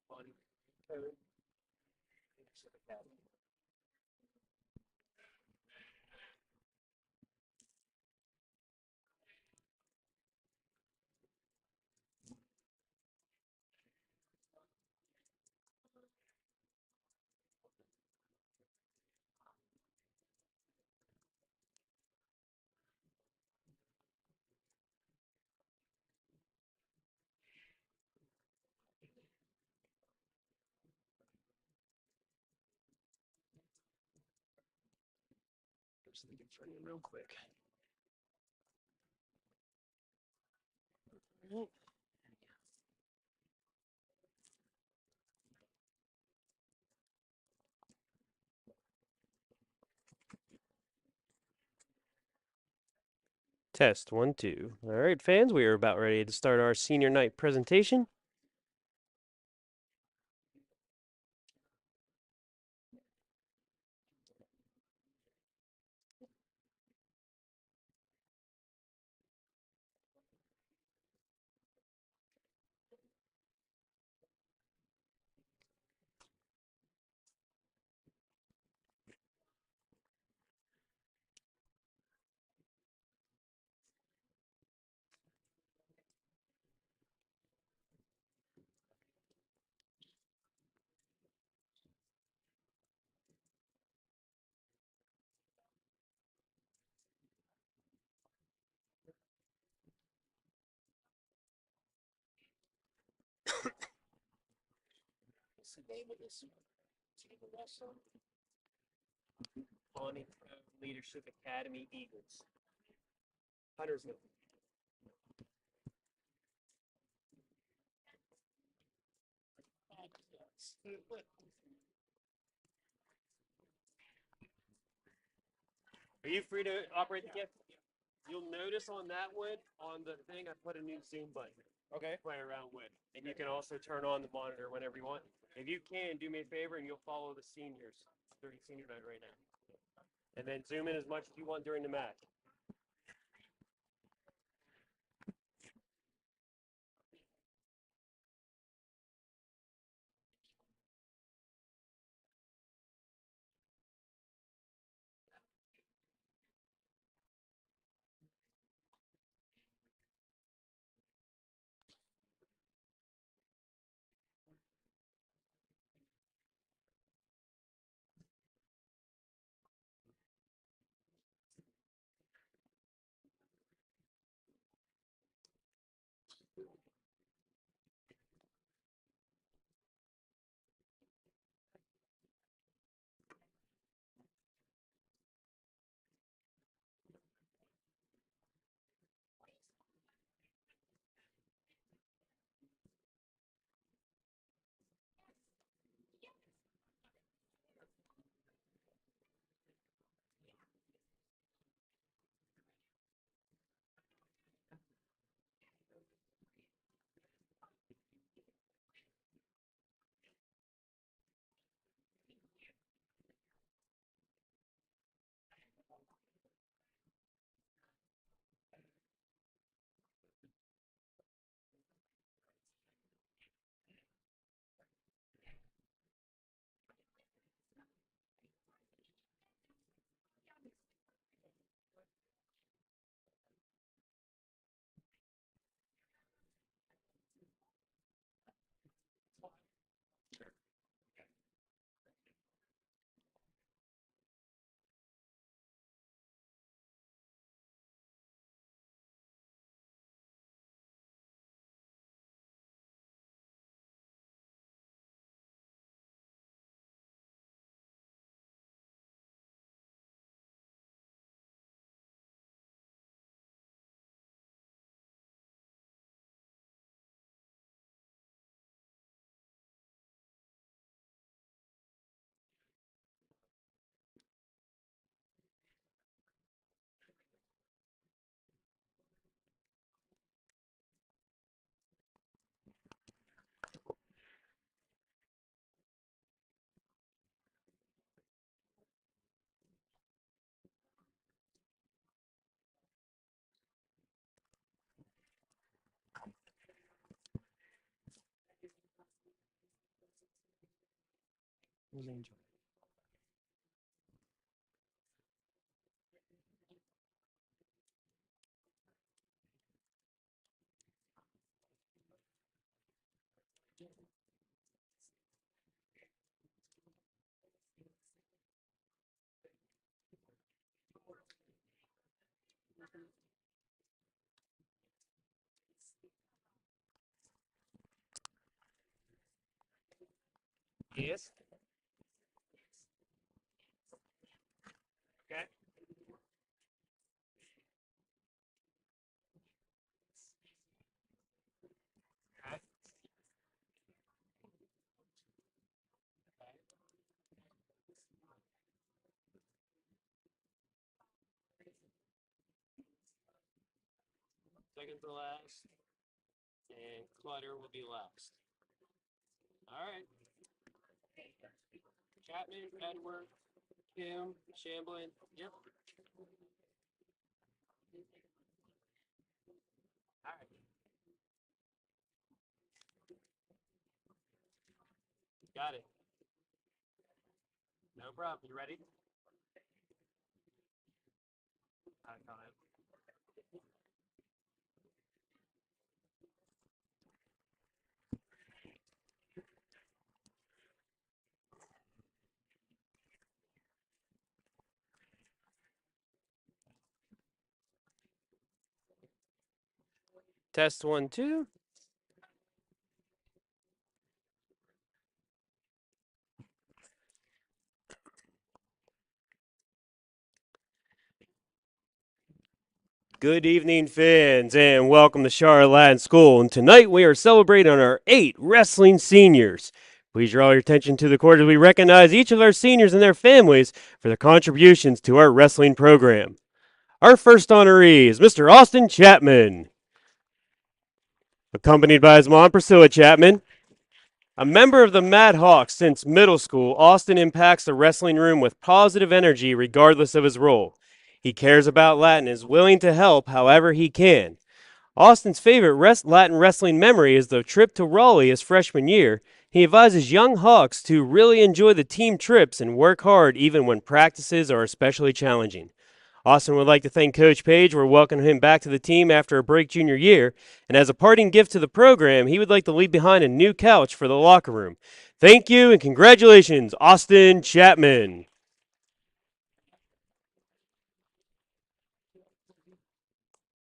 Bonnie. Bonnie. Just thinking for you real quick. Test 1, 2. All right, fans, we are about ready to start our senior night presentation. What's the name of this team also? Bonnie Leadership Academy Eagles. Huntersville. Are you free to operate the gift? You'll notice on that one, on the thing, I put a new Zoom button. Okay. Play around with. And you can also turn on the monitor whenever you want. If you can, do me a favor and you'll follow the seniors during senior night right now. And then zoom in as much as you want during the match. really enjoy. Yes. Okay. Okay. Second to last, and clutter will be last. All right. Chapman, Edward, Kim, Shamblin. Yep. All right. Got it. No problem. You ready? Test 1, 2. Good evening, fans, and welcome to Charlotte Latin School. And tonight we are celebrating our 8 wrestling seniors. Please draw your attention to the court as we recognize each of our seniors and their families for their contributions to our wrestling program. Our first honoree is Mr. Austin Chapman, accompanied by his mom, Priscilla Chapman. A member of the Mad Hawks since middle school, Austin impacts the wrestling room with positive energy regardless of his role. He cares about Latin and is willing to help however he can. Austin's favorite Latin wrestling memory is the trip to Raleigh his freshman year. He advises young Hawks to really enjoy the team trips and work hard even when practices are especially challenging. Austin would like to thank Coach Page for welcoming him back to the team after a break junior year, and as a parting gift to the program, he would like to leave behind a new couch for the locker room. Thank you and congratulations, Austin Chapman.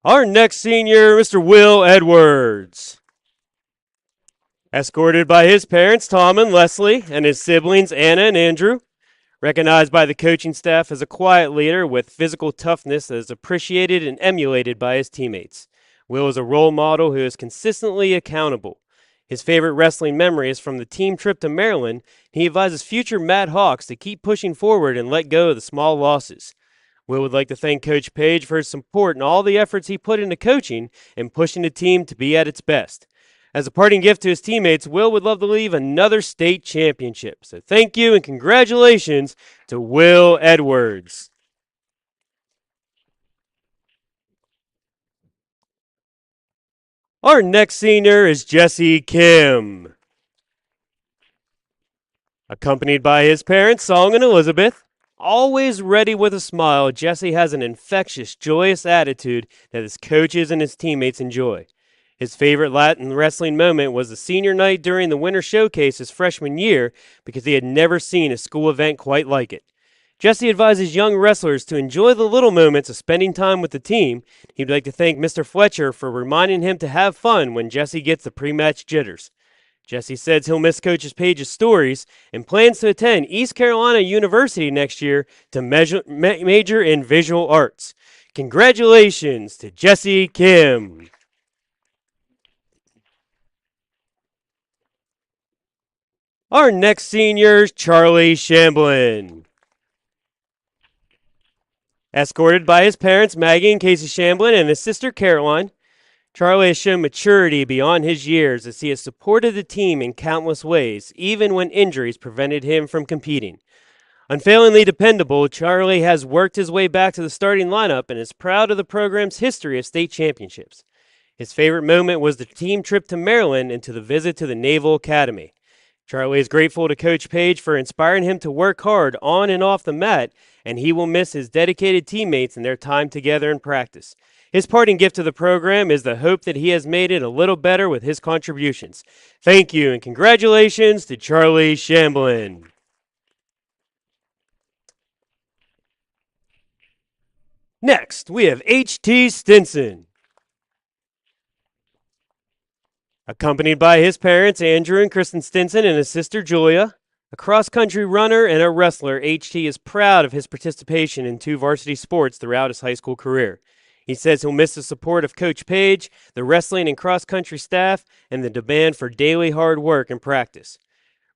Our next senior, Mr. Will Edwards. Escorted by his parents, Tom and Leslie, and his siblings, Anna and Andrew. Recognized by the coaching staff as a quiet leader with physical toughness that is appreciated and emulated by his teammates. Will is a role model who is consistently accountable. His favorite wrestling memory is from the team trip to Maryland. He advises future Mad Hawks to keep pushing forward and let go of the small losses. Will would like to thank Coach Page for his support and all the efforts he put into coaching and pushing the team to be at its best. As a parting gift to his teammates, Will would love to leave another state championship. So thank you and congratulations to Will Edwards. Our next senior is Jesse Kim. Accompanied by his parents, Song and Elizabeth. Always ready with a smile, Jesse has an infectious, joyous attitude that his coaches and his teammates enjoy. His favorite Latin wrestling moment was the senior night during the winter showcase his freshman year because he had never seen a school event quite like it. Jesse advises young wrestlers to enjoy the little moments of spending time with the team. He'd like to thank Mr. Fletcher for reminding him to have fun when Jesse gets the pre-match jitters. Jesse says he'll miss Coach Page's stories and plans to attend East Carolina University next year to major in visual arts. Congratulations to Jesse Kim. Our next senior is Charlie Shamblin. Escorted by his parents, Maggie and Casey Shamblin, and his sister, Caroline, Charlie has shown maturity beyond his years as he has supported the team in countless ways, even when injuries prevented him from competing. Unfailingly dependable, Charlie has worked his way back to the starting lineup and is proud of the program's history of state championships. His favorite moment was the team trip to Maryland and to the visit to the Naval Academy. Charlie is grateful to Coach Page for inspiring him to work hard on and off the mat, and he will miss his dedicated teammates and their time together in practice. His parting gift to the program is the hope that he has made it a little better with his contributions. Thank you and congratulations to Charlie Shamblin. Next, we have H.T. Stinson. Accompanied by his parents, Andrew and Kristen Stinson, and his sister, Julia, a cross country runner and a wrestler, HT is proud of his participation in 2 varsity sports throughout his high school career. He says he'll miss the support of Coach Page, the wrestling and cross country staff, and the demand for daily hard work and practice.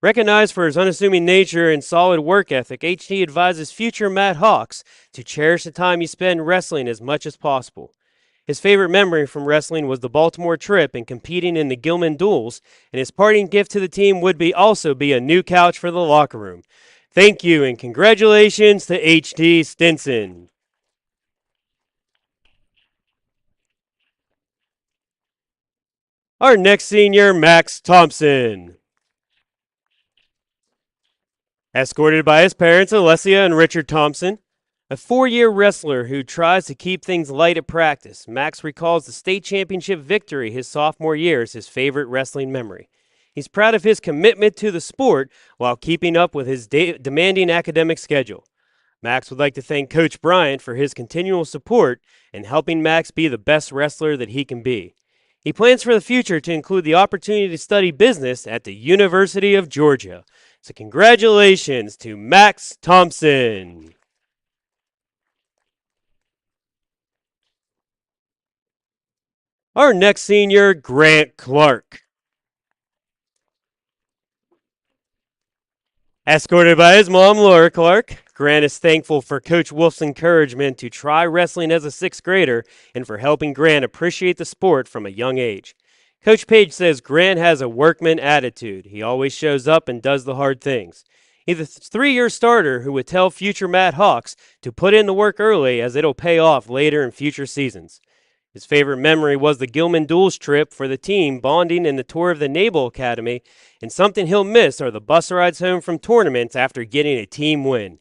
Recognized for his unassuming nature and solid work ethic, HT advises future Matt Hawks to cherish the time you spend wrestling as much as possible. His favorite memory from wrestling was the Baltimore trip and competing in the Gilman duels, and his parting gift to the team would also be a new couch for the locker room. Thank you and congratulations to H.T. Stinson. Our next senior, Max Thompson. Escorted by his parents, Alessia and Richard Thompson, a 4-year wrestler who tries to keep things light at practice, Max recalls the state championship victory his sophomore year as his favorite wrestling memory. He's proud of his commitment to the sport while keeping up with his demanding academic schedule. Max would like to thank Coach Bryant for his continual support and helping Max be the best wrestler that he can be. He plans for the future to include the opportunity to study business at the University of Georgia. So congratulations to Max Thompson. Our next senior, Grant Clark. Escorted by his mom, Laura Clark, Grant is thankful for Coach Wolf's encouragement to try wrestling as a 6th grader and for helping Grant appreciate the sport from a young age. Coach Page says Grant has a workman attitude. He always shows up and does the hard things. He's a 3-year starter who would tell future Matt Hawks to put in the work early as it'll pay off later in future seasons. His favorite memory was the Gilman Duels trip for the team, bonding in the tour of the Naval Academy, and something he'll miss are the bus rides home from tournaments after getting a team win.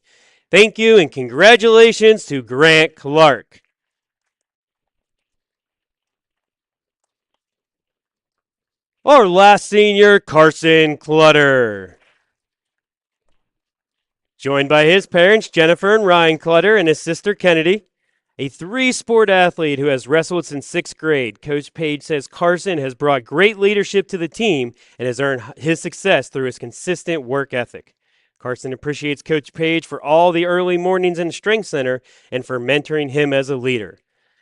Thank you and congratulations to Grant Clark. Our last senior, Carson Clutter. Joined by his parents, Jennifer and Ryan Clutter, and his sister, Kennedy, a 3-sport athlete who has wrestled since 6th grade, Coach Page says Carson has brought great leadership to the team and has earned his success through his consistent work ethic. Carson appreciates Coach Page for all the early mornings in the Strength Center and for mentoring him as a leader.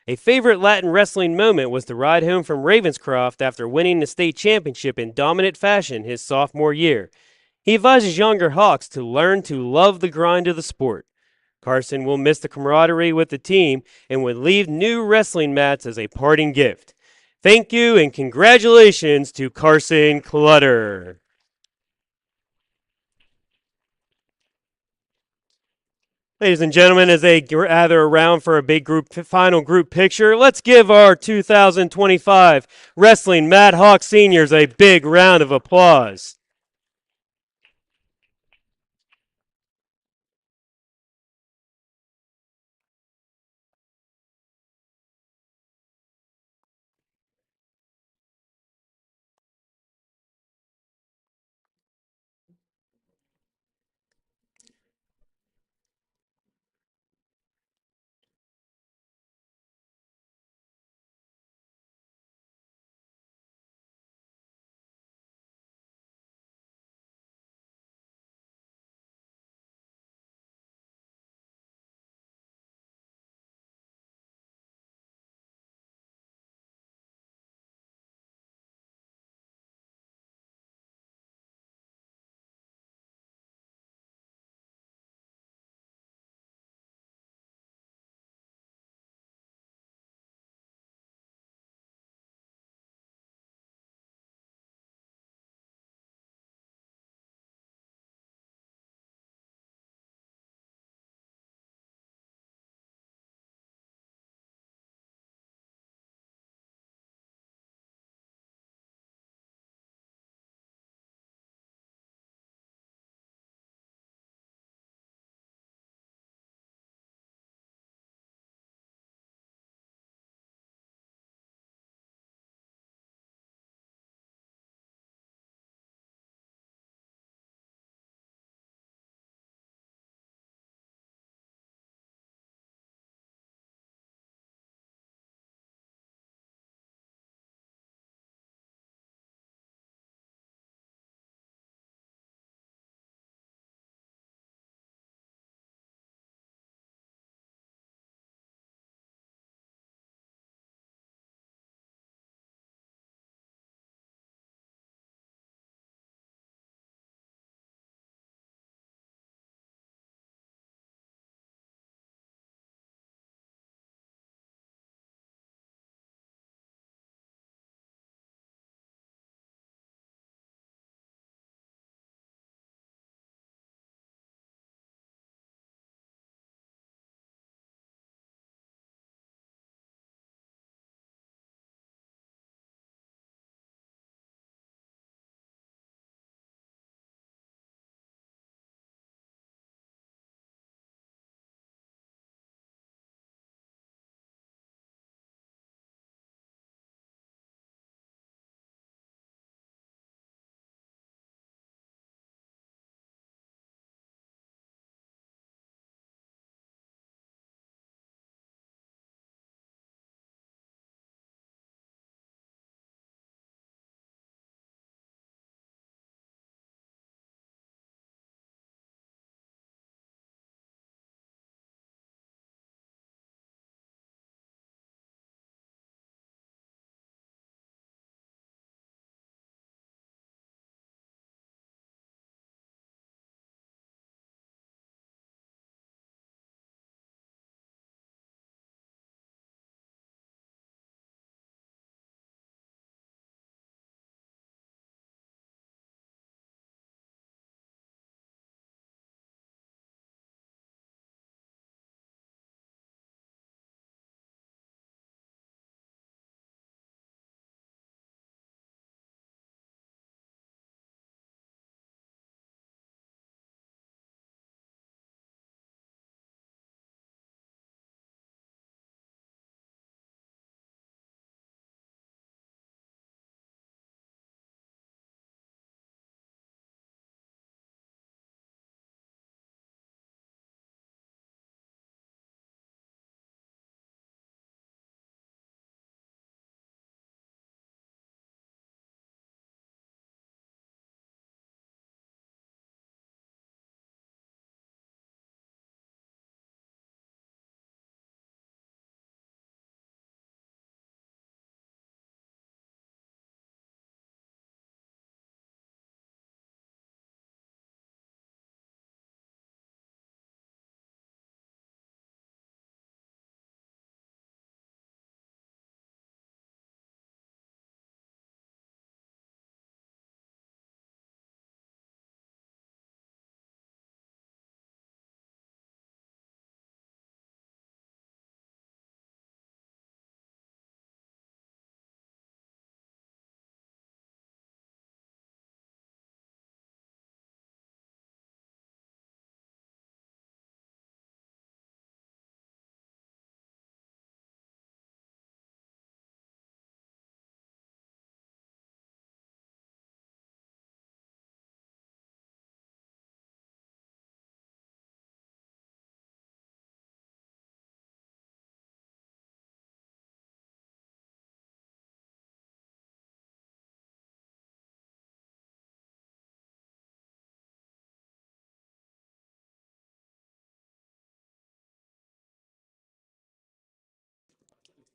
A favorite Latin wrestling moment was the ride home from Ravenscroft after winning the state championship in dominant fashion his sophomore year. He advises younger Hawks to learn to love the grind of the sport. Carson will miss the camaraderie with the team and would leave new wrestling mats as a parting gift. Thank you and congratulations to Carson Clutter. Ladies and gentlemen, as they gather around for a big final group picture, let's give our 2025 Wrestling Mad Hawk Seniors a big round of applause.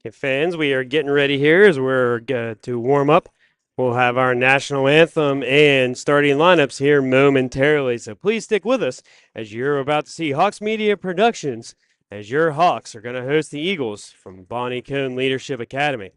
Hey, fans, we are getting ready here as we're to warm up. We'll have our national anthem and starting lineups here momentarily. So please stick with us as you're about to see Hawks Media Productions as your Hawks are going to host the Eagles from Bonnie Cone Leadership Academy.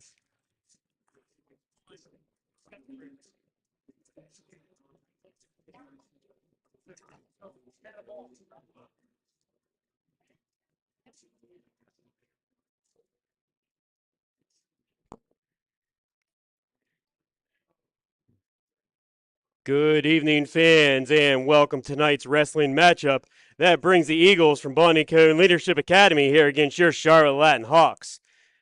Good evening, fans, and welcome to tonight's wrestling matchup that brings the Eagles from Bonnie Cone Leadership Academy here against your Charlotte Latin Hawks.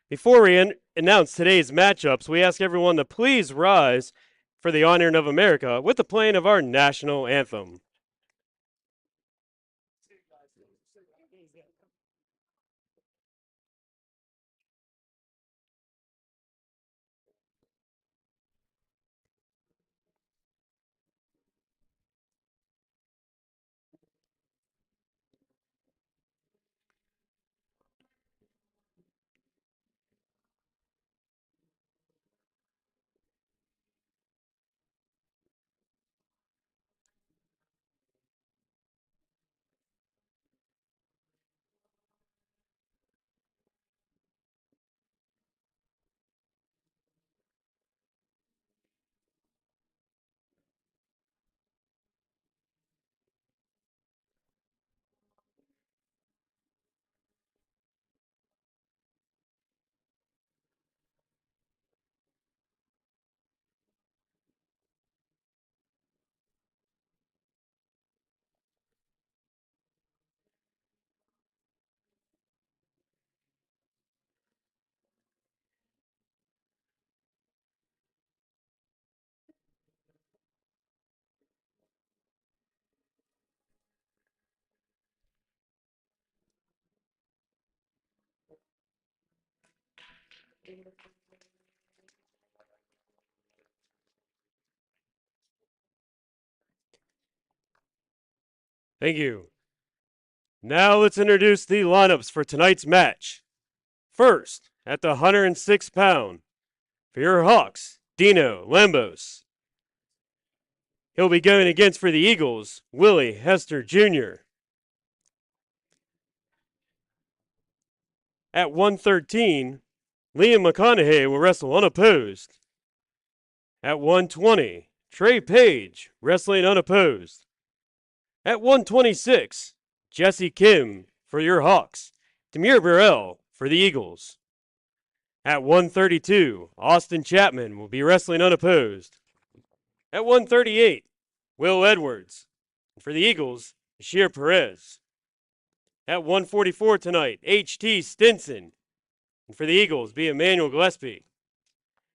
Before we announce today's matchups, we ask everyone to please rise for the honor of America with the playing of our national anthem. Thank you. Now let's introduce the lineups for tonight's match. First, at the 106-pound, for your Hawks, Dino Lambos. He'll be going against for the Eagles, Willie Hester Jr. At 113, Liam McConaughey will wrestle unopposed. At 120, Trey Page, wrestling unopposed. At 126, Jesse Kim for your Hawks, Demir Burrell for the Eagles. At 132, Austin Chapman will be wrestling unopposed. At 138, Will Edwards. For the Eagles, Bashir Perez. At 144 tonight, H.T. Stinson. And for the Eagles, be Emmanuel Gillespie.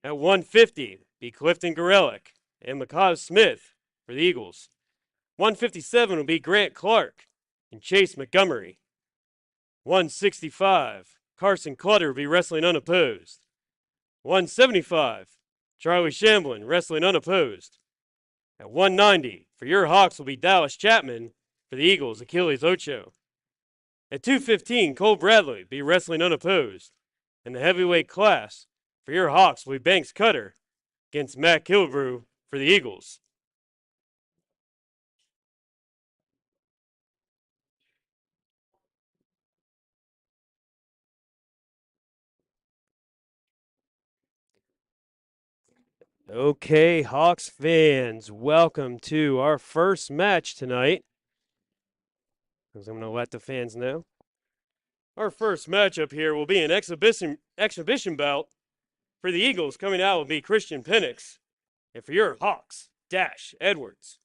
At 150, be Clifton Gorelick and Macaw Smith for the Eagles. 157 will be Grant Clark and Chase Montgomery. 165, Carson Clutter will be wrestling unopposed. 175, Charlie Shamblin wrestling unopposed. At 190, for your Hawks will be Dallas Chapman. For the Eagles, Achilles Ocho. At 215, Cole Bradley be wrestling unopposed. In the heavyweight class, for your Hawks will be Banks Cutter against Matt Kilbrew for the Eagles. Okay, Hawks fans, welcome to our first match tonight. Because I'm going to let the fans know. Our first matchup here will be an exhibition bout. For the Eagles, coming out will be Christian Penix. And for your Hawks, Dash Edwards.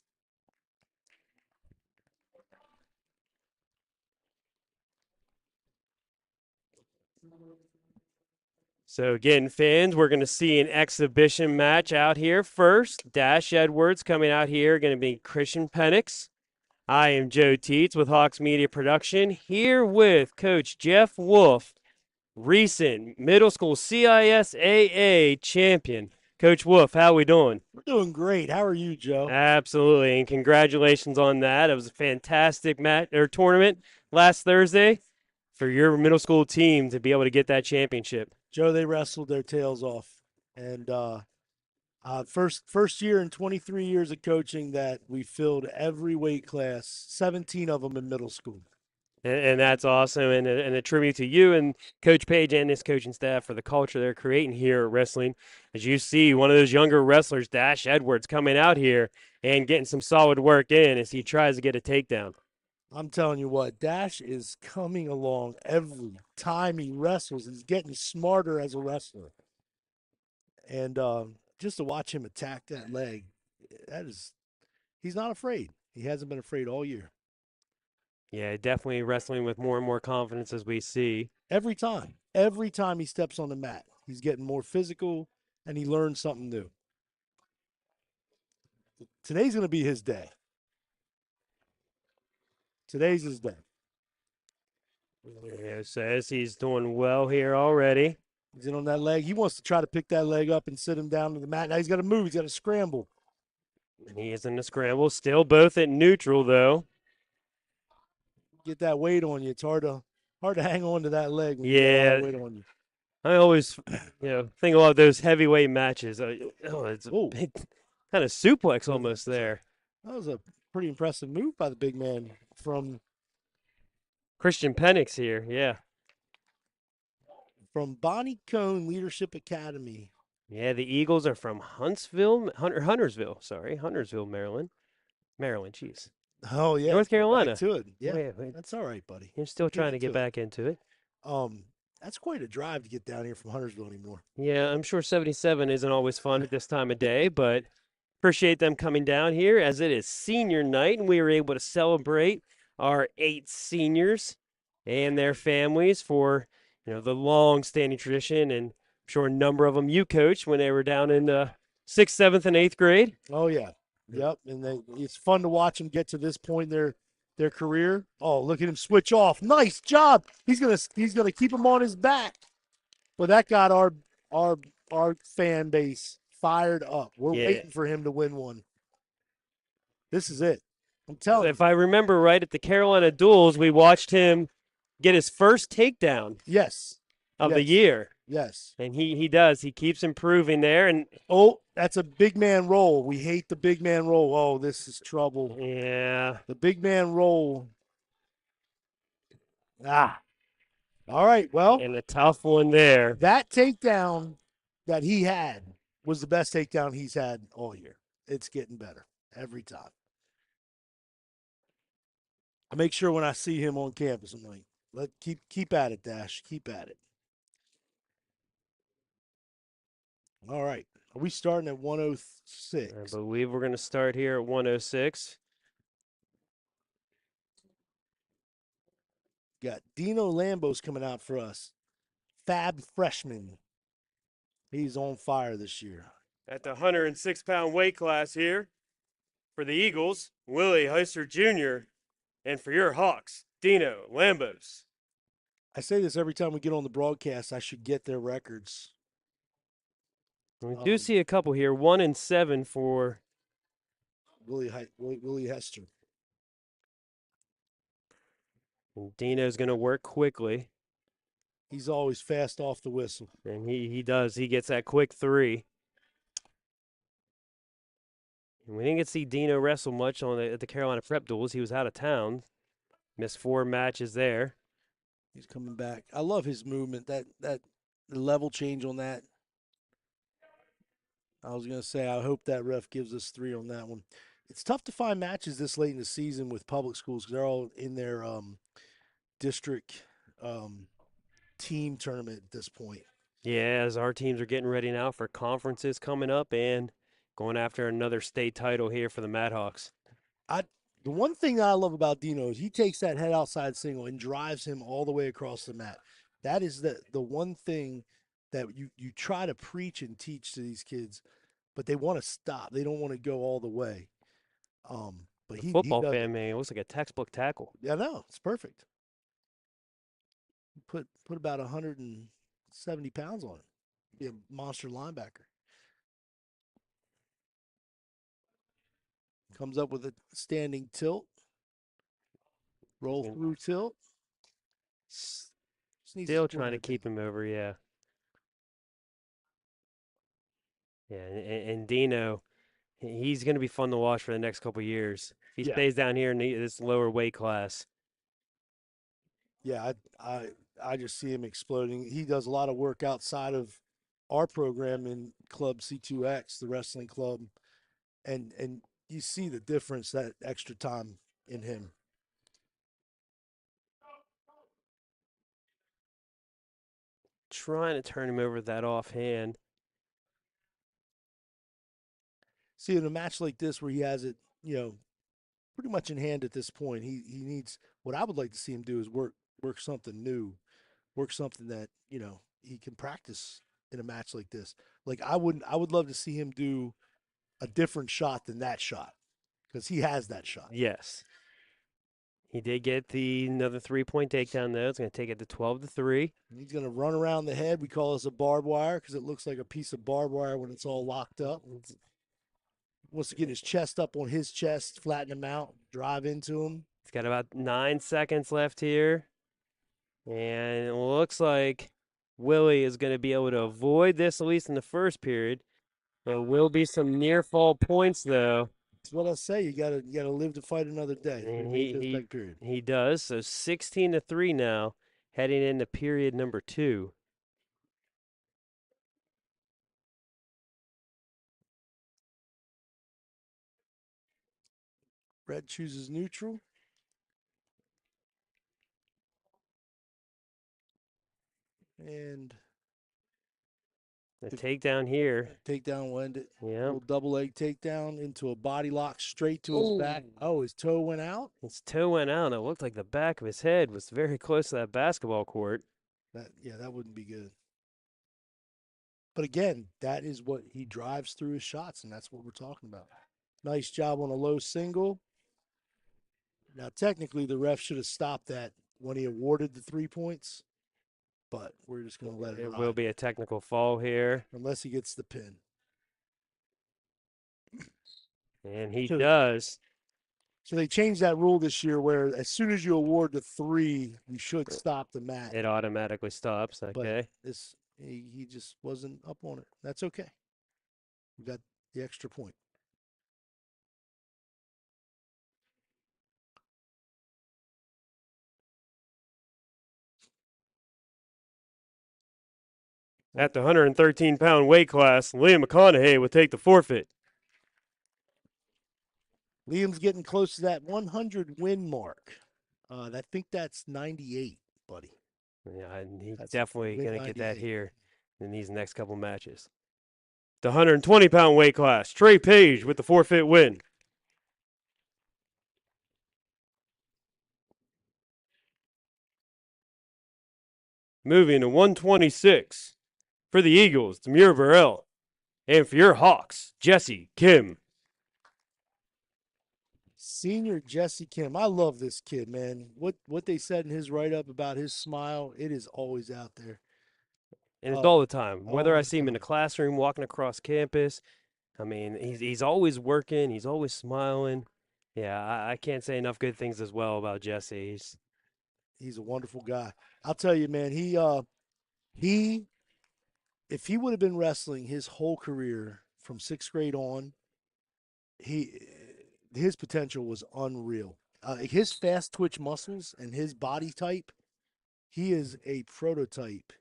So again, fans, we're going to see an exhibition match out here first. Dash Edwards coming out here, going to be Christian Penix. I am Joe Teets with Hawks Media Production, here with Coach Jeff Wolf, recent middle school CISAA champion. Coach Wolf, how are we doing? We're doing great. How are you, Joe? Absolutely, and congratulations on that. It was a fantastic tournament last Thursday for your middle school team to be able to get that championship. Joe, they wrestled their tails off, and first year in 23 years of coaching that we filled every weight class, 17 of them in middle school. And that's awesome, and a tribute to you and Coach Page and his coaching staff for the culture they're creating here at wrestling. As you see, one of those younger wrestlers, Dash Edwards, coming out here and getting some solid work in as he tries to get a takedown. I'm telling you what, Dash is coming along every time he wrestles. He's getting smarter as a wrestler. And just to watch him attack that leg, he's not afraid. He hasn't been afraid all year. Yeah, definitely wrestling with more and more confidence as we see. Every time he steps on the mat, he's getting more physical and he learns something new. Today's going to be his day. Today's his day. Yeah, says he's doing well here already. He's in on that leg. He wants to try to pick that leg up and sit him down to the mat. Now he's got to move. He's got to scramble. And he is in the scramble. Still both at neutral, though. Get that weight on you. It's hard to hang on to that leg when you got all Yeah, that weight on you. I always, think about those heavyweight matches. It's a Oh, big kind of suplex Was- almost there. that was a pretty impressive move by the big man from Christian Penix here, yeah. Bonnie Cone Leadership Academy. Yeah, the Eagles are from Huntersville, Maryland. Maryland, jeez. Oh yeah, North Carolina. Back to it. Yeah, Wait, that's all right, buddy. you're still trying to into get it. back into it. That's quite a drive to get down here from Huntersville anymore. Yeah, I'm sure 77 isn't always fun at this time of day, but appreciate them coming down here as it is senior night and we were able to celebrate our 8 seniors and their families for, the long-standing tradition, and I'm sure a number of them you coached when they were down in 6th, 7th, and 8th grade. Oh yeah, yep. And it's fun to watch them get to this point in their career. Oh, look at him switch off. Nice job. He's gonna keep him on his back. Well, that got our fan base fired up. We're Yeah. waiting for him to win one. This is it. I'm telling If I remember right, at the Carolina Duels, we watched him get his first takedown you. Yes. of the Yes. year. Yes. And he does. He keeps improving there. And Oh, that's a big man roll. We hate the big man roll. Oh, this is trouble. yeah, The big man roll. Ah. All right. Well, and a tough one there. that takedown that he had was the best takedown he's had all year. It's getting better every time. I make sure when I see him on campus, I'm like, keep at it, Dash. Keep at it. All right. Are we starting at I 106? believe we're going to start here at 106. Got Dino Lambos coming out for us. Fab freshman. He's on fire this year. At the 106-pound weight class here for the Eagles, Willie Heister Jr., and for your Hawks, Dino Lambos. I say this every time we get on the broadcast. I should get their records. We do see a couple here, 1 and 7 for Willie Hester. and Dino's going to work quickly. He's always fast off the whistle. And he does. He gets that quick 3. And we didn't get to see Dino wrestle much at the Carolina Prep Duels. He was out of town. Missed 4 matches there. He's coming back. I love his movement. That the level change on that. I was gonna say I hope that ref gives us 3 on that one. It's tough to find matches this late in the season with public schools because they're all in their district team tournament at this point. Yeah, as our teams are getting ready now for conferences coming up and going after another state title here for the Madhawks. The one thing that I love about Dino is he takes that head outside single and drives him all the way across the mat. That is the one thing that you try to preach and teach to these kids, but they want to stop. They don't want to go all the way. But he Football does fan, man, it looks like a textbook tackle. Yeah, no, it's perfect. Put about 170 pounds on it. Be a monster linebacker. Comes up with a standing tilt. Roll through tilt. Still trying to keep him over, yeah. Yeah, and Dino, he's going to be fun to watch for the next couple years. If he Yeah, stays down here in this lower weight class. yeah. I just see him exploding. He does a lot of work outside of our program in Club C2X, the wrestling club, and you see the difference that extra time in him. Trying to turn him over that offhand. See, in a match like this where he has it, pretty much in hand at this point, he needs what I would like to see him do is work something new, work something that he can practice in a match like this. Like I would love to see him do a different shot than that shot because he has that shot. Yes. He did get the another 3-point takedown though. It's going to take it to 12-3. He's going to run around the head. We call this a barbed wire because it looks like a piece of barbed wire when it's all locked up. Wants to get his chest up on his chest, flatten him out, drive into him. He's got about 9 seconds left here. And it looks like Willie is going to be able to avoid this, at least in the first period. There will be some near fall points, though. That's what I say. You gotta live to fight another day. We And made this second period. he does. So 16-3 now, heading into period number 2. Red chooses neutral. And The takedown here. takedown will end it. Yeah. Little double leg takedown into a body lock straight to his back. Ooh. Oh, his toe went out. His toe went out. And it looked like the back of his head was very close to that basketball court. That wouldn't be good. But again, that is what he drives through his shots, and that's what we're talking about. Nice job on a low single. Now, technically, the ref should have stopped that when he awarded the 3 points, but we're just going to let it It ride. will be a technical fall here. Unless he gets the pin. And he So, does. so they changed that rule this year where as soon as you award the 3, you should stop the match. It automatically stops. Okay. But he just wasn't up on it. That's okay. We got the extra point. At the 113-pound weight class, Liam McConaughey will take the forfeit. Liam's getting close to that 100 win mark. I think that's 98, buddy. Yeah, and he's That's definitely win going to get that 98. here in these next couple matches. The 120-pound weight class, Trey Page with the forfeit win. Moving to 126 for the Eagles, Demir Burrell. And for your Hawks, Jesse Kim. Senior Jesse Kim. I love this kid, man. What they said in his write up about his smile, it is always out there. And it's all the time. Whether all I the see him in the time. classroom, walking across campus, I mean, he's always working. He's always smiling. Yeah, I can't say enough good things as well about Jesse. He's a wonderful guy. I'll tell you, man, he if he would have been wrestling his whole career from 6th grade on, he his potential was unreal. His fast twitch muscles and his body type, he is a prototype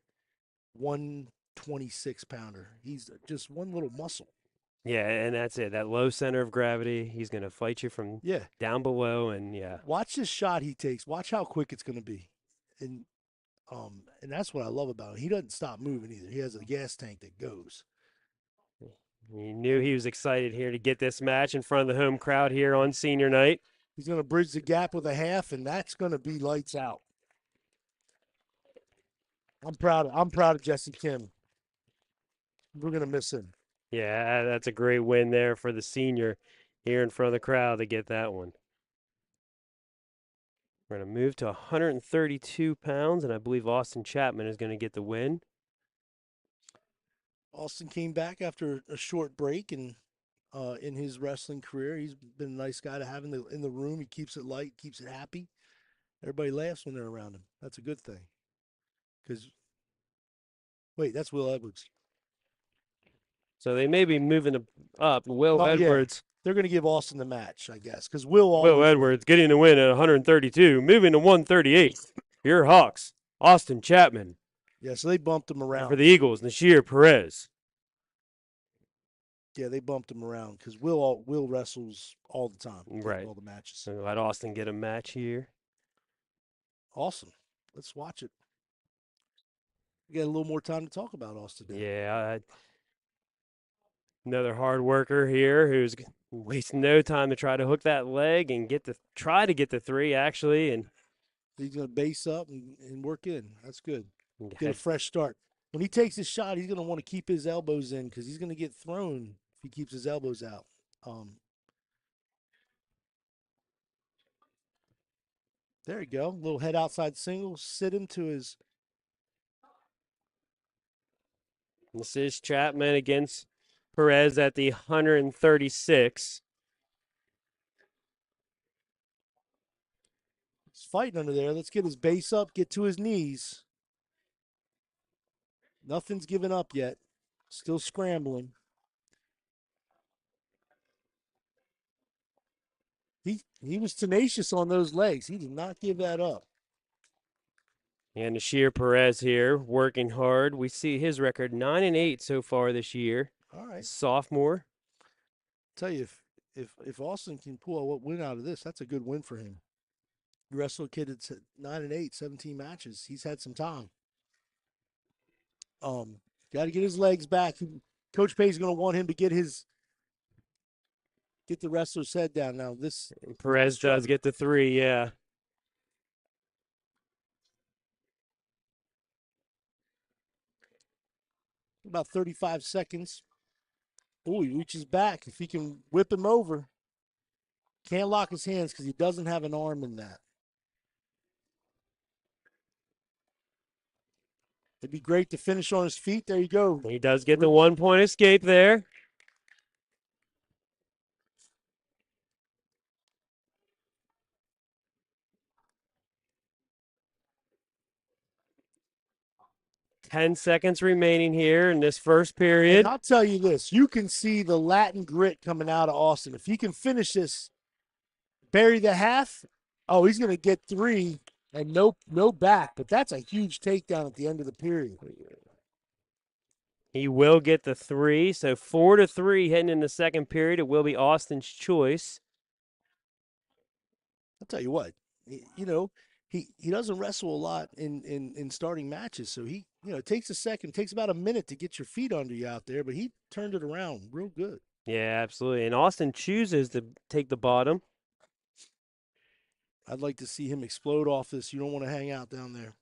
126 pounder. He's just one little muscle. Yeah, and that's it. That low center of gravity. He's going to fight you from Yeah. down below, and yeah. Watch this shot he takes. Watch how quick it's going to be. And that's what I love about him. He doesn't stop moving either. He has a gas tank that goes. He knew he was excited here to get this match in front of the home crowd here on senior night. He's going to bridge the gap with a half, and that's going to be lights out. I'm proud of Jesse Kim. We're going to miss him. Yeah, that's a great win there for the senior here in front of the crowd to get that one. We're going to move to 132 pounds, and I believe Austin Chapman is going to get the win. Austin came back after a short break, and in his wrestling career, he's been a nice guy to have in the room. He keeps it light, keeps it happy. Everybody laughs when they're around him. That's a good thing. Because wait, that's Will Edwards. So they may be moving up. Will Oh yeah, Edwards. they're going to give Austin the match, I guess, because Will Edwards getting the win at 132, moving to 138. Your Hawks, Austin Chapman. Yeah, so they bumped him And around. for the Eagles, Nasir Perez. Yeah, they bumped him around because Will wrestles all the time, Right. all the matches. So let Austin get a match here. Awesome. Let's watch it. We got a little more time to talk about Austin. Now. Yeah, another hard worker here who's wasting no time to try to hook that leg and try to get the three actually, and he's going to base up and work in. That's good. Get a had, fresh start. When he takes his shot, he's going to want to keep his elbows in because he's going to get thrown if he keeps his elbows out. There you go. Little head outside single. Sit him to his. this is Chapman against Perez at the 136. He's fighting under there. Let's get his base up, get to his knees. Nothing's given up yet. Still scrambling. He was tenacious on those legs. He did not give that up. And Nasir Perez here working hard. We see his record 9-8 so far this year. All right. Sophomore. Tell you if Austin can pull a win out of this, that's a good win for him. You wrestle a kid that's 9-8, 17 matches. He's had some time. Got to get his legs back. Coach Pay's going to want him to get the wrestler's head down. Now this Perez does get the three, yeah. About 35 seconds. Oh, he reaches back. If he can whip him over, can't lock his hands because he doesn't have an arm in that. It'd be great to finish on his feet. There you go. He does get the 1 point escape there. Ten seconds remaining here in this first period. And I'll tell you this, you can see the Latin grit coming out of Austin. If he can finish this, bury the half, oh, he's going to get three and no back. But that's a huge takedown at the end of the period. He will get the three. So 4-3 heading in the second period. It will be Austin's choice. I'll tell you what, he doesn't wrestle a lot in starting matches. So it takes takes about a minute to get your feet under you out there, but he turned it around real good. Yeah, absolutely. And Austin chooses to take the bottom. I'd like to see him explode off this. You don't want to hang out down there.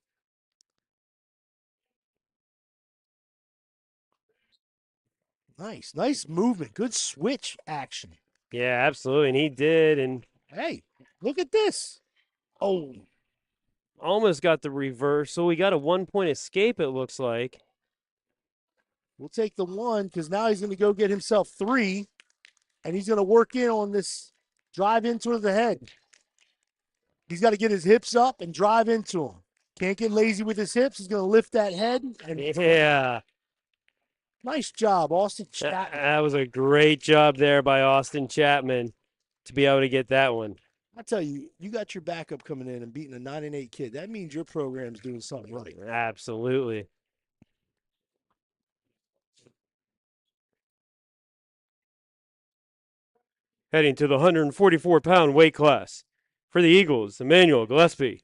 Nice movement. Good switch action. Yeah, absolutely. And he did. And hey, look at this. Oh, almost got the reversal. We got a 1 point escape, it looks like. We'll take the one because now he's going to go get himself three, and he's going to work in on this drive into the head. He's got to get his hips up and drive into him. Can't get lazy with his hips. He's going to lift that head. And yeah. Nice job, Austin Chapman. That was a great job there by Austin Chapman to be able to get that one. I tell you, you got your backup coming in and beating a 9-8 kid. That means your program's doing something right. Absolutely. Heading to the 144-pound weight class. For the Eagles, Emmanuel Gillespie.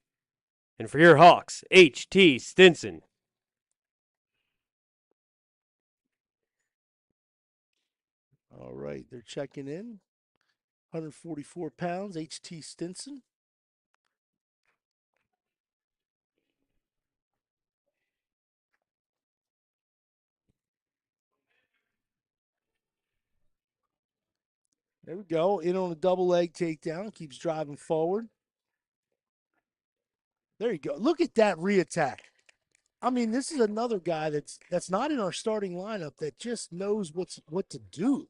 And for your Hawks, H.T. Stinson. All right, they're checking in. 144 pounds, H.T. Stinson. There we go. In on a double leg takedown. Keeps driving forward. There you go. Look at that reattack. I mean, this is another guy that's not in our starting lineup that just knows what to do.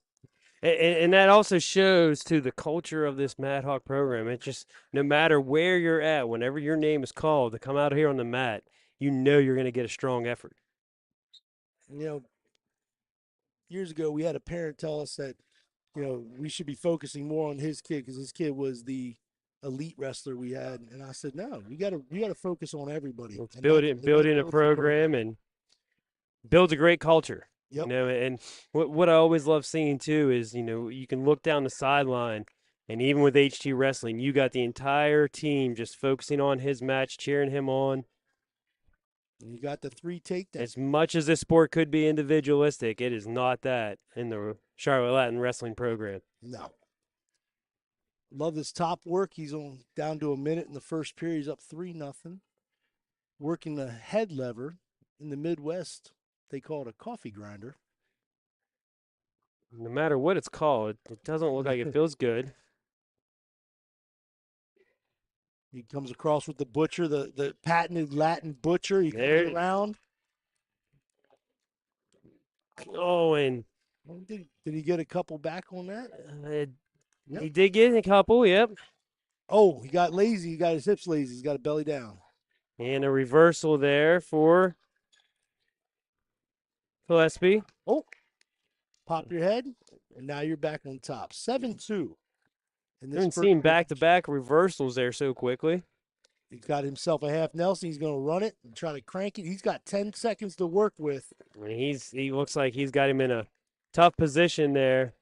And that also shows to the culture of this Mad Hawk program. It's just no matter where you're at, whenever your name is called to come out here on the mat, you know you're going to get a strong effort. years ago, we had a parent tell us that, we should be focusing more on his kid because his kid was the elite wrestler we had. And I said, no, we gotta focus on everybody. Let's And that's building a builds the program and builds a great culture. Yep. And what I always love seeing too is, you can look down the sideline, and even with HT Wrestling, you got the entire team just focusing on his match, cheering him on. And you got the 3 takedowns. As much as this sport could be individualistic, it is not that in the Charlotte Latin Wrestling program. No. Love his top work. He's on down to a minute in the first period. He's up 3-0. Working the head lever. In the Midwest, they call it a coffee grinder. No matter what it's called, it doesn't look like it feels good. He comes across with the butcher, the patented Latin butcher. He comes around. Oh, and did he get a couple back on that? He did get a couple, yep. Oh, he got lazy. He got his hips lazy. He's got a belly down. And a reversal there for Gillespie. Oh, pop your head, and now you're back on top. 7-2. I haven't seen back-to-back reversals there so quickly. He's got himself a half Nelson. He's going to run it and try to crank it. He's got 10 seconds to work with. He looks like he's got him in a tough position there.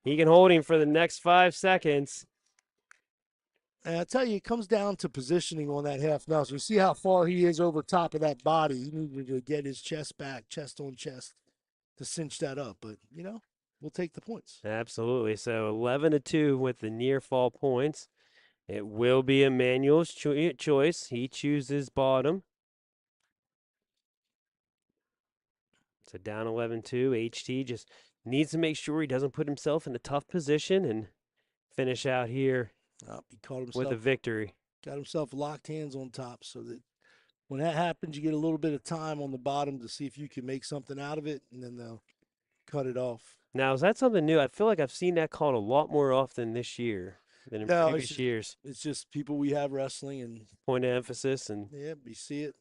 He can hold him for the next 5 seconds. And I tell you, it comes down to positioning on that half Nelson. You see how far he is over top of that body. He needed to get his chest back, chest on chest, to cinch that up. But, we'll take the points. Absolutely. So 11-2 with the near fall points. It will be Emmanuel's choice. He chooses bottom. So down 11-2. HT just needs to make sure he doesn't put himself in a tough position and finish out here he caught himself with a victory. Got himself locked hands on top, so that when that happens, you get a little bit of time on the bottom to see if you can make something out of it, and then they'll cut it off. Now, is that something new? I feel like I've seen that called a lot more often this year than in previous years. It's just people we have wrestling and point of emphasis, and you see it.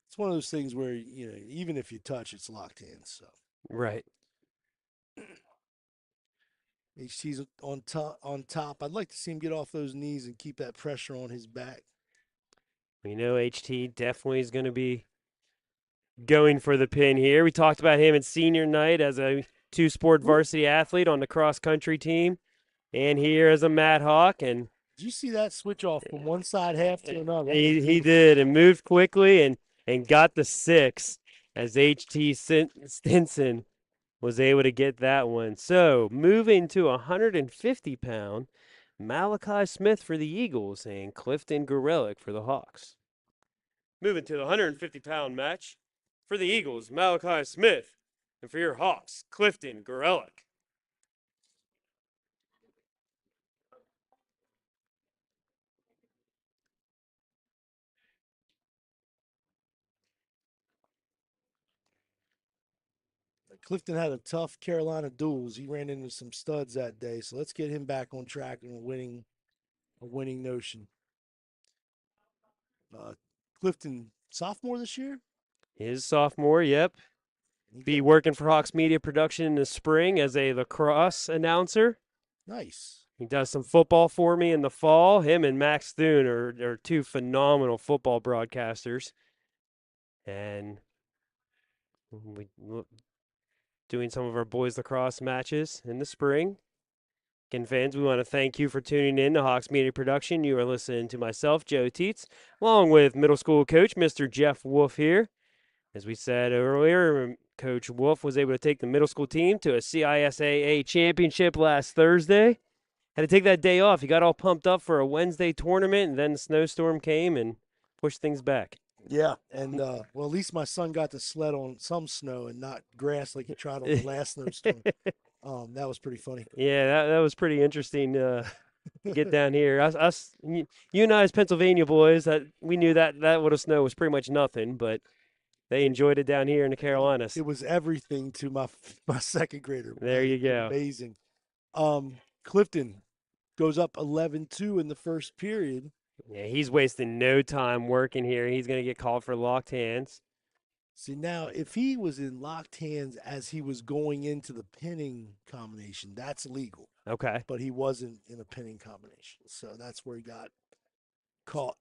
It's one of those things where even if you touch, it's locked hands. So right. HT's on top. I'd like to see him get off those knees and keep that pressure on his back. We know HT definitely is going to be going for the pin here. We talked about him at senior night as a 2-sport varsity athlete on the cross-country team, and here as a Mad Hawk. And did you see that switch off from one side half to another? He did, and moved quickly and got the 6 as HT Stinson was able to get that one. So moving to 150-pound, Malachi Smith for the Eagles and Clifton Gorelick for the Hawks. Moving to the 150-pound match for the Eagles, Malachi Smith, and for your Hawks, Clifton Gorelick. Clifton had a tough Carolina duels. He ran into some studs that day, so let's get him back on track and a winning notion. Clifton, sophomore this year? His sophomore, yep. Be working for Hawks Media Production in the spring as a lacrosse announcer. Nice. He does some football for me in the fall. Him and Max Thune are 2 phenomenal football broadcasters. And we doing some of our boys lacrosse matches in the spring. Again, fans, we want to thank you for tuning in to Hawks Media Production. You are listening to myself, Joe Teets, along with middle school coach Mr. Jeff Wolf here. As we said earlier, Coach Wolf was able to take the middle school team to a CISAA championship last Thursday. Had to take that day off. He got all pumped up for a Wednesday tournament, and then the snowstorm came and pushed things back. Yeah, and well, at least my son got to sled on some snow and not grass like he tried on the last snowstorm. That was pretty funny. Yeah, that was pretty interesting to get down here. You and I as Pennsylvania boys, that we knew that would have snow was pretty much nothing, but they enjoyed it down here in the Carolinas. It was everything to my second grader. There you go. Amazing. Clifton goes up 11-2 in the first period. Yeah, he's wasting no time working here. He's going to get called for locked hands. See, now, if he was in locked hands as he was going into the pinning combination, that's legal. Okay. But he wasn't in a pinning combination. So that's where he got caught.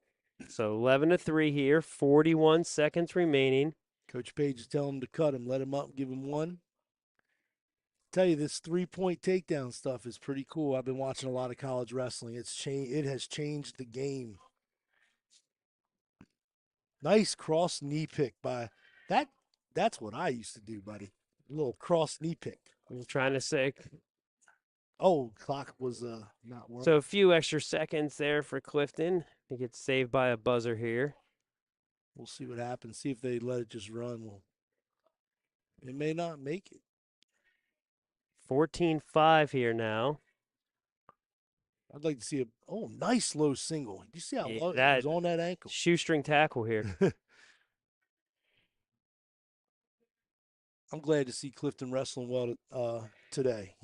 So 11-3 here, 41 seconds remaining. Coach Page is telling him to cut him, let him up, give him one. Tell you, this 3-point takedown stuff is pretty cool. I've been watching a lot of college wrestling. It has changed the game. Nice cross knee pick by that. That's what I used to do, buddy. A little cross knee pick. I'm trying to say. Oh, clock was not So working. a few extra seconds there for Clifton. He gets saved by a buzzer here. We'll see what happens. See if they let it just run. Well, it may not make it. 14-5 here now. I'd like to see a nice low single. You see how low it That was on that ankle? shoestring tackle here. I'm glad to see Clifton wrestling well today.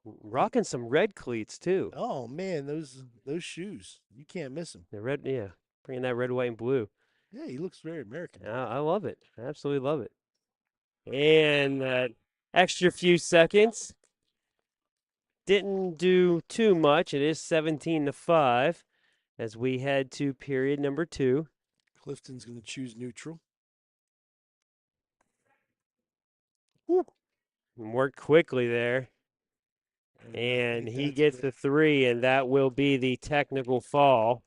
Rocking some red cleats too. Oh man, those shoes, you can't miss them. The red, yeah, bringing that red, white, and blue. Yeah, he looks very American. I love it. I absolutely love it. And that extra few seconds didn't do too much. It is 17-5 as we head to period number 2. Clifton's going to choose neutral. And worked quickly there. And he gets the 3, and that will be the technical fall.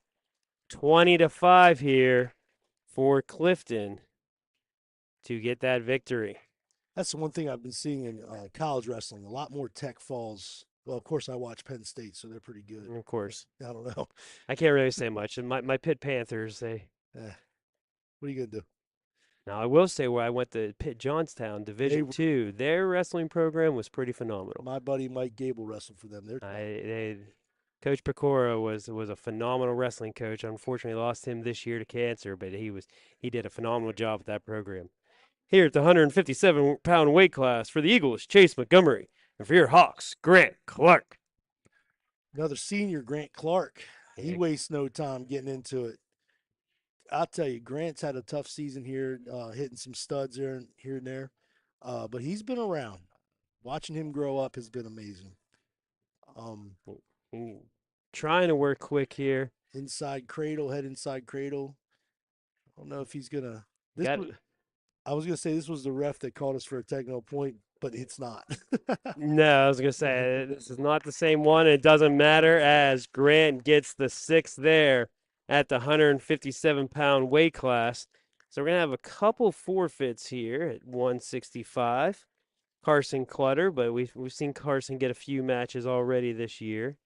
20-5 here for Clifton to get that victory. That's the one thing I've been seeing in college wrestling. A lot more tech falls. Well, of course, I watch Penn State, so they're pretty good. Of course. I don't know. I can't really say much. And my Pitt Panthers, they. What are you going to do? Now, I will say where I went to Pitt Johnstown, Division II, their wrestling program was pretty phenomenal. My buddy Mike Gable wrestled for them. Coach Pecora was a phenomenal wrestling coach. Unfortunately, lost him this year to cancer, but he did a phenomenal job with that program. Here at the 157-pound weight class for the Eagles, Chase Montgomery, and for your Hawks, Grant Clark. Another senior, Grant Clark. He wastes no time getting into it. I'll tell you, Grant's had a tough season here, hitting some studs here and there, but he's been around. Watching him grow up has been amazing. Trying to work quick here. Inside cradle, head inside cradle. I don't know if he's gonna. I was gonna say this was the ref that called us for a technical point, but it's not. No, I was gonna say this is not the same one. It doesn't matter as Grant gets the 6th there at the 157-pound weight class. So we're gonna have a couple forfeits here at 165. Carson Clutter, but we've seen Carson get a few matches already this year.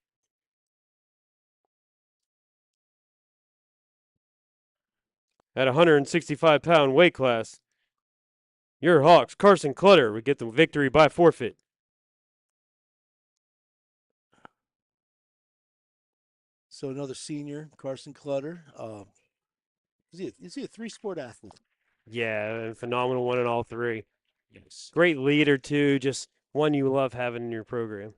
At 165-pound weight class, your Hawks, Carson Clutter, would get the victory by forfeit. So another senior, Carson Clutter. Is he a 3-sport athlete? Yeah, a phenomenal one in all 3. Yes. Great leader too, just one you love having in your program.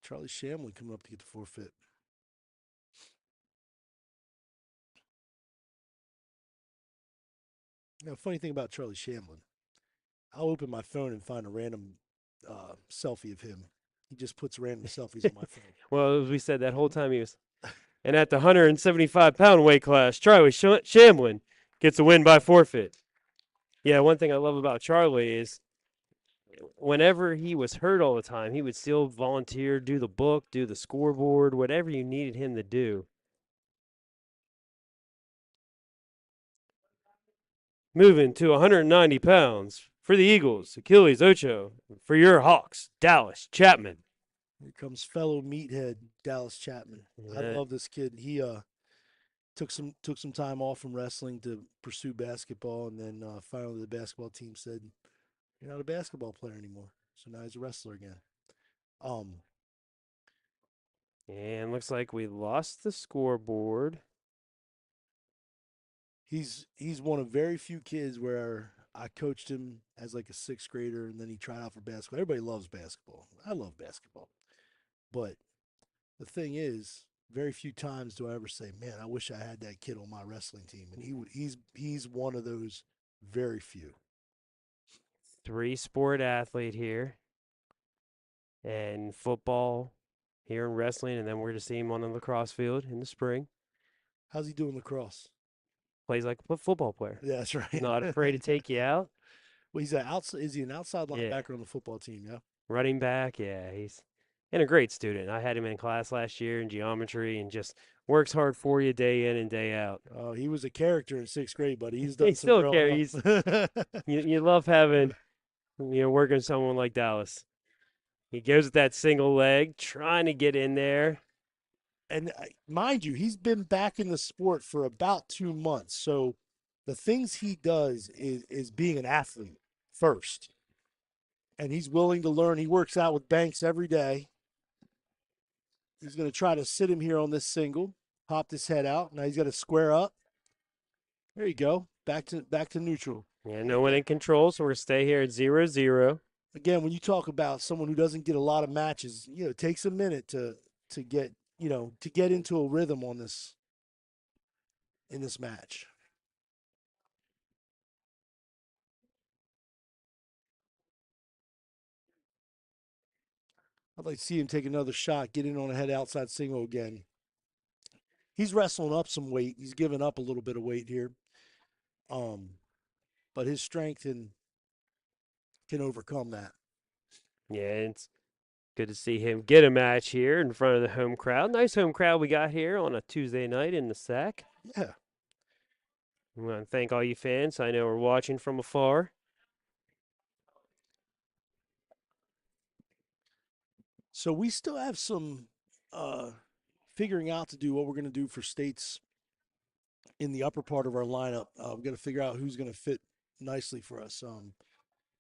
Charlie Shamlin coming up to get the forfeit. Now, funny thing about Charlie Shamlin, I'll open my phone and find a random selfie of him. He just puts random selfies on my phone. Well, as we said, that whole time he was. And at the 175-pound weight class, Charlie Shamlin gets a win by forfeit. Yeah, one thing I love about Charlie is whenever he was hurt all the time, he would still volunteer, do the book, do the scoreboard, whatever you needed him to do. Moving to 190 pounds for the Eagles, Achilles Ocho. For your Hawks, Dallas Chapman. Here comes fellow meathead Dallas Chapman. I love this kid. He took some time off from wrestling to pursue basketball, and then finally the basketball team said, "You're not a basketball player anymore." So now he's a wrestler again. And looks like we lost the scoreboard. He's one of very few kids where I coached him as like a 6th grader, and then he tried out for basketball. Everybody loves basketball. I love basketball, but the thing is, very few times do I ever say, "Man, I wish I had that kid on my wrestling team." And he's one of those very few. Three-sport athlete here, and football here in wrestling, and then we're to see him on the lacrosse field in the spring. How's he doing lacrosse? Plays like a football player. Yeah, that's right. Not afraid to take you out. Well, he's an outside. Is he an outside Yeah. linebacker on the football team? Yeah. Running back, yeah, he's and a great student. I had him in class last year in geometry and just works hard for you day in and day out. Oh, he was a character in sixth grade, but he's done He some still growing carries. up. You love having working with someone like Dallas. He goes with that single leg, trying to get in there. And mind you, he's been back in the sport for about 2 months. So the things he does is being an athlete first, and he's willing to learn. He works out with Banks every day. He's going to try to sit him here on this single, popped his head out. Now he's got to square up. There you go. Back to neutral. Yeah, no one in control, so we're gonna stay here at 0-0. Again, when you talk about someone who doesn't get a lot of matches, it takes a minute to get to get into a rhythm on this in this match. I'd like to see him take another shot, get in on a head outside single again. He's wrestling up some weight. He's giving up a little bit of weight here. But his strength can overcome that. Yeah, it's good to see him get a match here in front of the home crowd. Nice home crowd we got here on a Tuesday night in the SAC. Yeah. I want to thank all you fans. I know we're watching from afar. So we still have some figuring out to do what we're going to do for states in the upper part of our lineup. We've got to figure out who's going to fit nicely for us.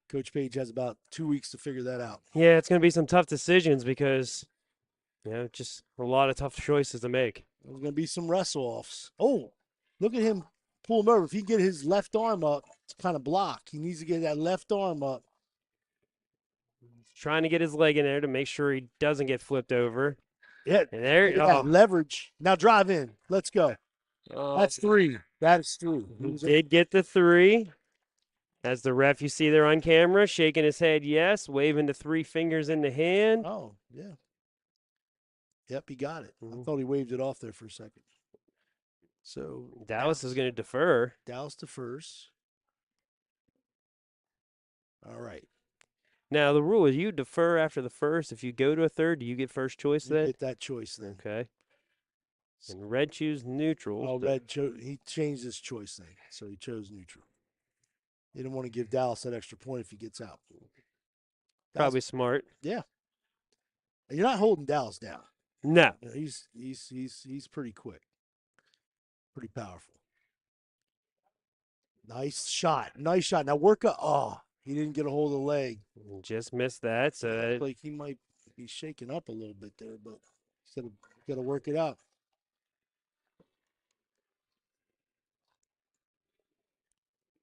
Coach Page has about 2 weeks to figure that out. Yeah, it's going to be some tough decisions because, just a lot of tough choices to make. There's going to be some wrestle offs. Oh, look at him pull him over. If he can get his left arm up to kind of block, he needs to get that left arm up. Trying to get his leg in there to make sure he doesn't get flipped over. Yeah, and there, leverage. Now drive in. Let's go. That's 3. That is 3. He did get the 3. As the ref, you see there on camera, shaking his head yes, waving the 3 fingers in the hand. Oh, yeah. Yep, he got it. I thought he waved it off there for a second. So Dallas is going to defer. Dallas defers. All right. Now, the rule is you defer after the first. If you go to a third, do you get first choice then? You get that choice then. Okay. And red choose neutral. Oh, he changed his choice thing, so he chose neutral. He didn't want to give Dallas that extra point if he gets out. Probably smart. Yeah. You're not holding Dallas down. No. He's pretty quick. Pretty powerful. Nice shot. Nice shot. Now work up. Oh, he didn't get a hold of the leg. Just missed that. So like he might be shaking up a little bit there, but he's got to work it out.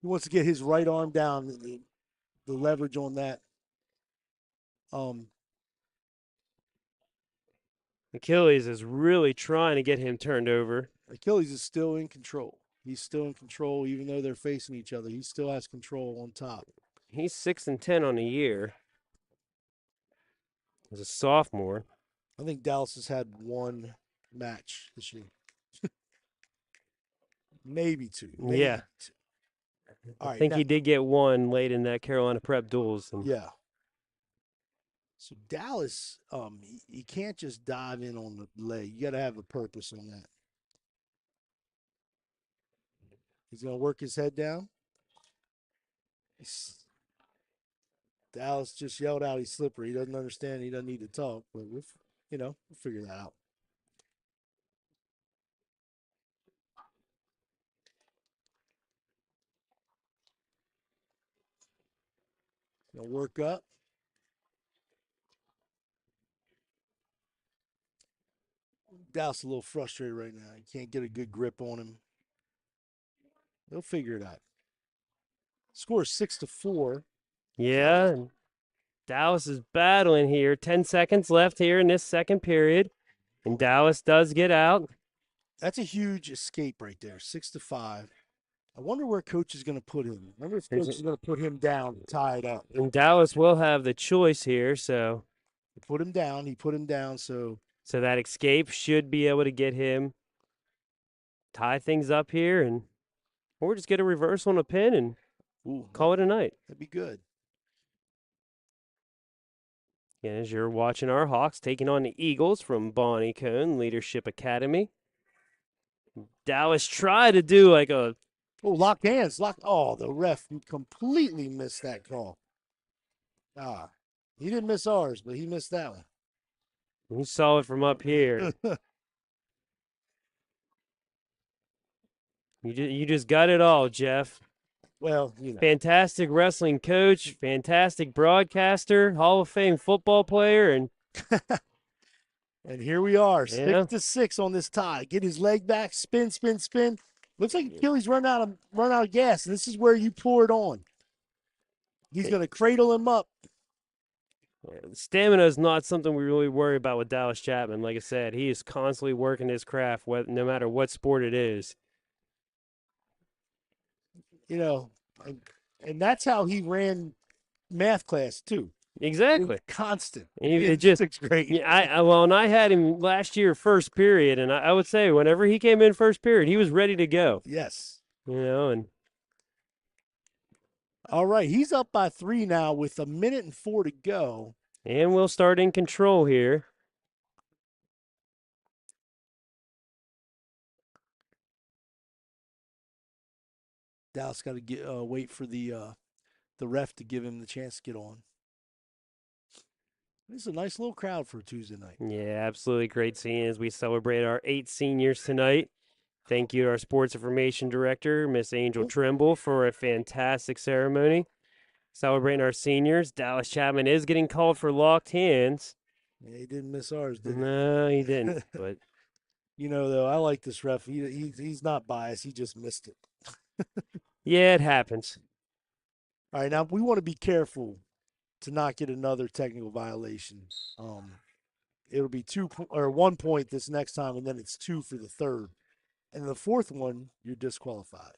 He wants to get his right arm down. The leverage on that. Achilles is really trying to get him turned over. Achilles is still in control. He's still in control, even though they're facing each other. He still has control on top. He's 6-10 on the year. As a sophomore. I think Dallas has had 1 match this year. Maybe 2. Yeah. 2. All right, I think he did get 1 late in that Carolina Prep duels. Yeah. So Dallas, he can't just dive in on the leg. You got to have a purpose on that. He's going to work his head down. Dallas just yelled out he's slippery. He doesn't understand. He doesn't need to talk, but we'll figure that out. Gonna work up. Dallas a little frustrated right now. He can't get a good grip on him. They'll figure it out. Score 6-4. Yeah. Dallas is battling here. 10 seconds left here in this second period. And Dallas does get out. That's a huge escape right there, 6-5. I wonder where coach is going to put him. I wonder if There's coach is going to put him down, tie it up. And Dallas will have the choice here, so He put him down. He put him down. So that escape should be able to get him tie things up here, and or just get a reversal on a pin and ooh, call it a night. that'd be good. And as you're watching our Hawks taking on the Eagles from Bonnie Cone Leadership Academy, Dallas tried to do like a Oh, locked hands. Locked. Oh, the ref completely missed that call. Ah, he didn't miss ours, but he missed that one. we saw it from up here. You just got it all, Jeff. Well, you know. Fantastic wrestling coach, fantastic broadcaster, Hall of Fame football player, and And here we are, yeah. 6-6 on this tie. Get his leg back, spin, spin, spin. Looks like Achilles run out of gas. And this is where you pour it on. He's going to cradle him up. Stamina is not something we really worry about with Dallas Chapman. Like I said, he is constantly working his craft, no matter what sport it is. You know, and that's how he ran math class too. Exactly. Constant. It just 6th grade. Yeah, and I had him last year first period, and I would say whenever he came in first period, he was ready to go. Yes. And all right, he's up by 3 now with 1:04 to go. And we'll start in control here. Dallas got to wait for the ref to give him the chance to get on. This is a nice little crowd for a Tuesday night. Yeah, absolutely great seeing as we celebrate our 8 seniors tonight. Thank you to our sports information director, Miss Angel Trimble, for a fantastic ceremony. Celebrating our seniors. Dallas Chapman is getting called for locked hands. Yeah, he didn't miss ours, did he? No, he didn't. But you know, though, I like this ref. He's not biased. He just missed it. yeah, it happens. All right, now we want to be careful to not get another technical violation. It'll be 1 point this next time, and then it's 2 for the third. And the fourth one, you're disqualified.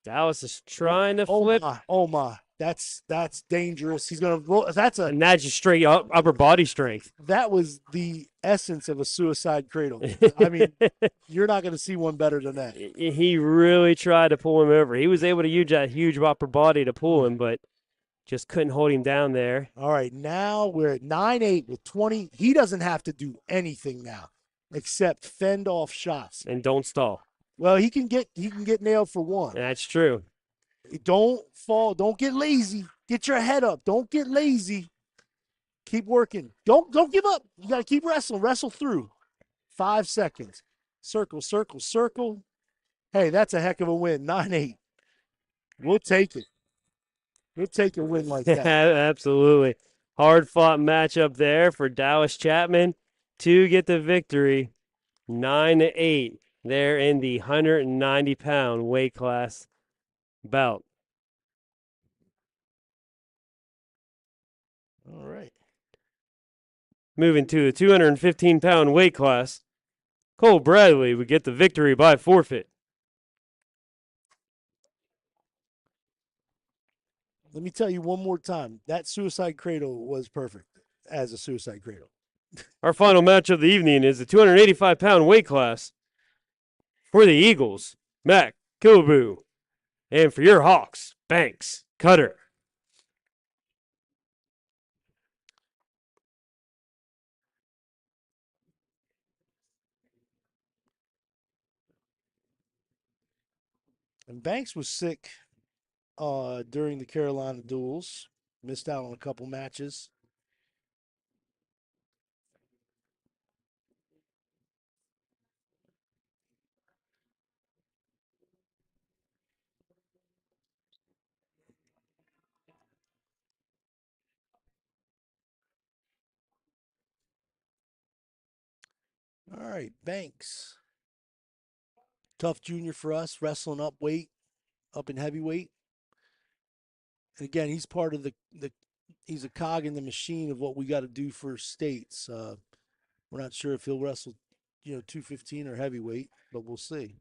Dallas is trying to flip. Oh my. That's dangerous. He's gonna roll. And that's just straight upper body strength. That was the essence of a suicide cradle. I mean, you're not gonna see one better than that. He really tried to pull him over. He was able to use that huge upper body to pull him, but just couldn't hold him down there. All right, now we're at 9-8 with 20. He doesn't have to do anything now except fend off shots. And don't stall. Well, he can get nailed for 1. That's true. Don't fall. Don't get lazy. Get your head up. Don't get lazy. Keep working. Don't give up. You got to keep wrestling. Wrestle through. 5 seconds. Circle, circle, circle. Hey, that's a heck of a win. 9-8. We'll take it. We'll take a win like that. Absolutely. Hard fought matchup there for Dallas Chapman to get the victory. 9-8 there in the 190-pound weight class bout. All right. Moving to the 215-pound weight class, Cole Bradley would get the victory by forfeit. Let me tell you one more time. That suicide cradle was perfect as a suicide cradle. Our final match of the evening is the 285-pound weight class. For the Eagles, Mac Kilboo. And for your Hawks, Banks Cutter. And Banks was sick during the Carolina duels. Missed out on a couple matches. All right, Banks. Tough junior for us, wrestling up in heavyweight. And again, he's part of the he's a cog in the machine of what we got to do for states. We're not sure if he'll wrestle 215 or heavyweight, but we'll see.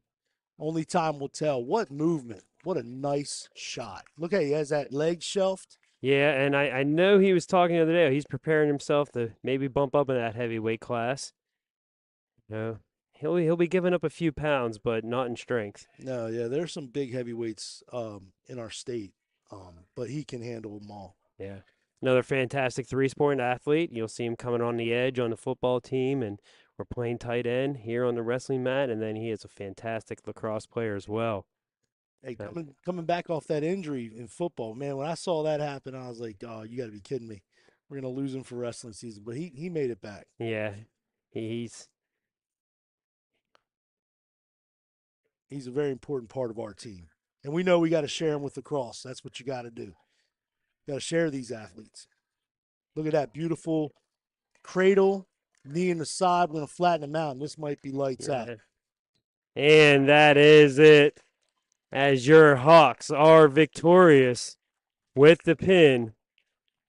Only time will tell. What movement. What a nice shot. Look at he has that leg shelved. Yeah, and I know he was talking the other day. He's preparing himself to maybe bump up in that heavyweight class. No, he'll be giving up a few pounds, but not in strength. No, yeah, there's some big heavyweights in our state, but he can handle them all. Yeah. Another fantastic three-sport athlete. You'll see him coming on the edge on the football team, and we're playing tight end here on the wrestling mat. And then he is a fantastic lacrosse player as well. Hey, Uh, coming back off that injury in football, man, when I saw that happen, I was like, oh, you got to be kidding me. We're gonna lose him for wrestling season, but he made it back. yeah, he's He's a very important part of our team, and we know we got to share him with the cross. That's what you got to do. Got to share these athletes. Look at that beautiful cradle, knee in the side. We're gonna flatten him out. And this might be lights out. yeah. And that is it. As your Hawks are victorious with the pin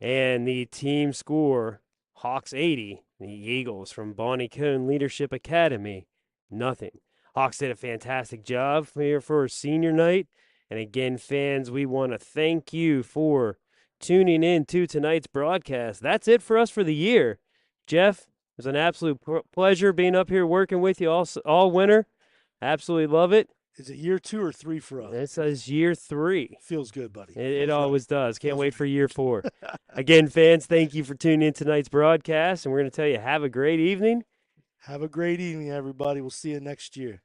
and the team score Hawks 80, the Eagles from Bonnie Cone Leadership Academy, nothing. Hawks did a fantastic job here for senior night. And again, fans, we want to thank you for tuning in to tonight's broadcast. That's it for us for the year. Jeff, it was an absolute pleasure being up here working with you all winter. Absolutely love it. Is it year 2 or 3 for us? It says year 3. Feels good, buddy. It always does. Can't Feels wait right. for year 4. Again, fans, thank you for tuning in tonight's broadcast, and we're going to tell you have a great evening. Have a great evening, everybody. We'll see you next year.